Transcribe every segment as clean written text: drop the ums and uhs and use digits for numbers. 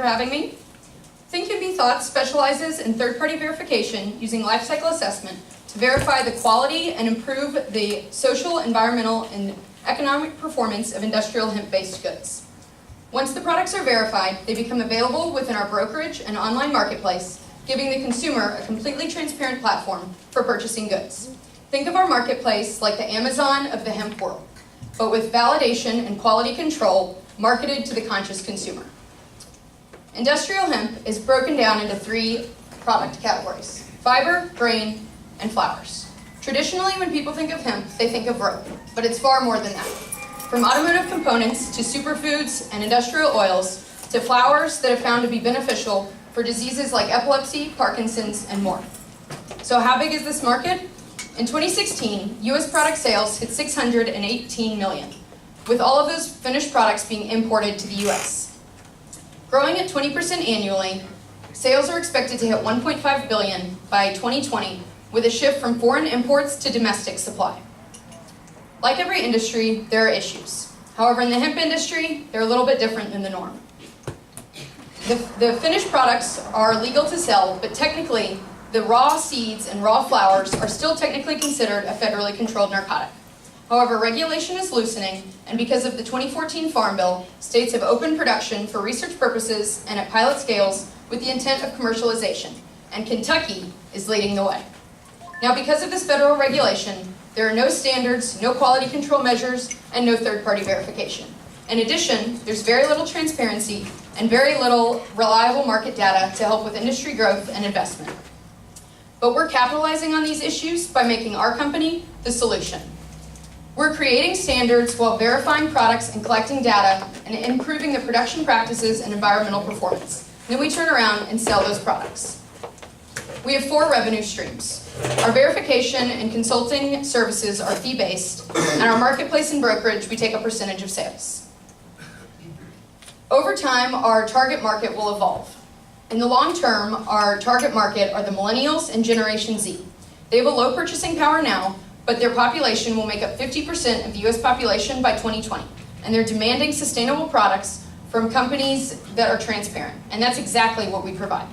for having me. Think Hempy Thoughts specializes in third-party verification using life cycle assessment to verify the quality and improve the social, environmental, and economic performance of industrial hemp-based goods. Once the products are verified, they become available within our brokerage and online marketplace, giving the consumer a completely transparent platform for purchasing goods. Think of our marketplace like the Amazon of the hemp world, but with validation and quality control marketed to the conscious consumer. Industrial hemp is broken down into 3 product categories: fiber, grain, and flowers. Traditionally, when people think of hemp, they think of rope, but it's far more than that. From automotive components to superfoods and industrial oils to flowers that have found to be beneficial for diseases like epilepsy, Parkinson's, and more. So how big is this market? In 2016, U.S. product sales hit $618 million, with all of those finished products being imported to the U.S. Growing at 20% annually, sales are expected to hit $1.5 billion by 2020, with a shift from foreign imports to domestic supply. Like every industry, there are issues. However, in the hemp industry, they're a little bit different than the norm. The finished products are legal to sell, but technically, the raw seeds and raw flowers are still technically considered a federally controlled narcotic. However, regulation is loosening, and because of the 2014 Farm Bill, states have opened production for research purposes and at pilot scales with the intent of commercialization, and Kentucky is leading the way. Now, because of this federal regulation, there are no standards, no quality control measures, and no third-party verification. In addition, there's very little transparency and very little reliable market data to help with industry growth and investment. But we're capitalizing on these issues by making our company the solution. We're creating standards while verifying products and collecting data and improving the production practices and environmental performance. Then we turn around and sell those products. We have 4 revenue streams. Our verification and consulting services are fee-based, and our marketplace and brokerage, we take a percentage of sales. Over time, our target market will evolve. In the long term, our target market are the millennials and Generation Z. They have a low purchasing power now, but their population will make up 50% of the US population by 2020, and they're demanding sustainable products from companies that are transparent, and that's exactly what we provide.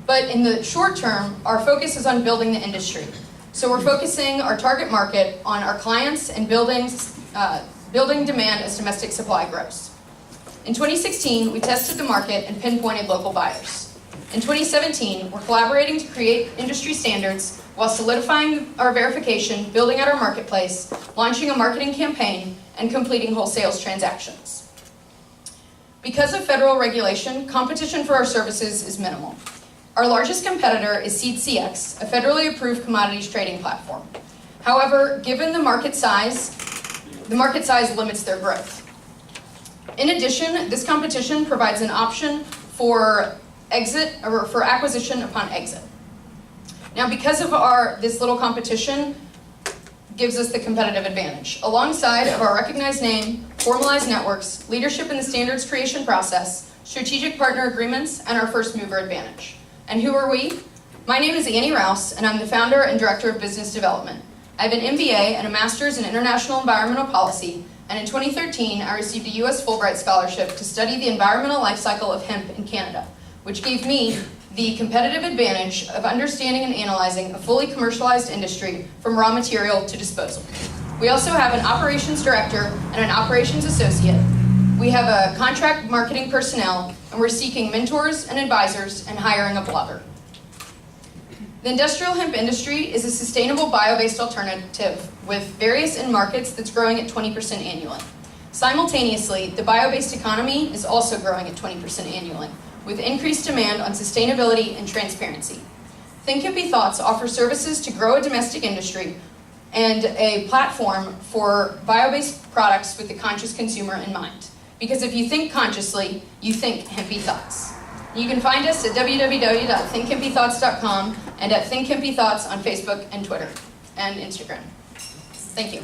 But in the short term, our focus is on building the industry. So we're focusing our target market on our clients and building demand as domestic supply grows. In 2016, we tested the market and pinpointed local buyers. In 2017, we're collaborating to create industry standards while solidifying our verification, building out our marketplace, launching a marketing campaign, and completing wholesale transactions. Because of federal regulation, competition for our services is minimal. Our largest competitor is SeedCX, a federally approved commodities trading platform. However, given the market size limits their growth. In addition, this competition provides an option for acquisition upon exit. Now, because of this little competition gives us the competitive advantage. Alongside of our recognized name, formalized networks, leadership in the standards creation process, strategic partner agreements, and our first mover advantage. And who are we? My name is Annie Rouse, and I'm the founder and director of business development. I have an MBA and a master's in international environmental policy, and in 2013, I received a U.S. Fulbright scholarship to study the environmental life cycle of hemp in Canada, which gave me the competitive advantage of understanding and analyzing a fully commercialized industry from raw material to disposal. We also have an operations director and an operations associate. We have a contract marketing personnel, and we're seeking mentors and advisors and hiring a blogger. The industrial hemp industry is a sustainable bio-based alternative with various end markets that's growing at 20% annually. Simultaneously, the bio-based economy is also growing at 20% annually, with increased demand on sustainability and transparency. Think Hempy Thoughts offers services to grow a domestic industry and a platform for bio-based products with the conscious consumer in mind. Because if you think consciously, you think Hempy Thoughts. You can find us at www.thinkhempythoughts.com and at Think Hempy Thoughts on Facebook and Twitter and Instagram. Thank you.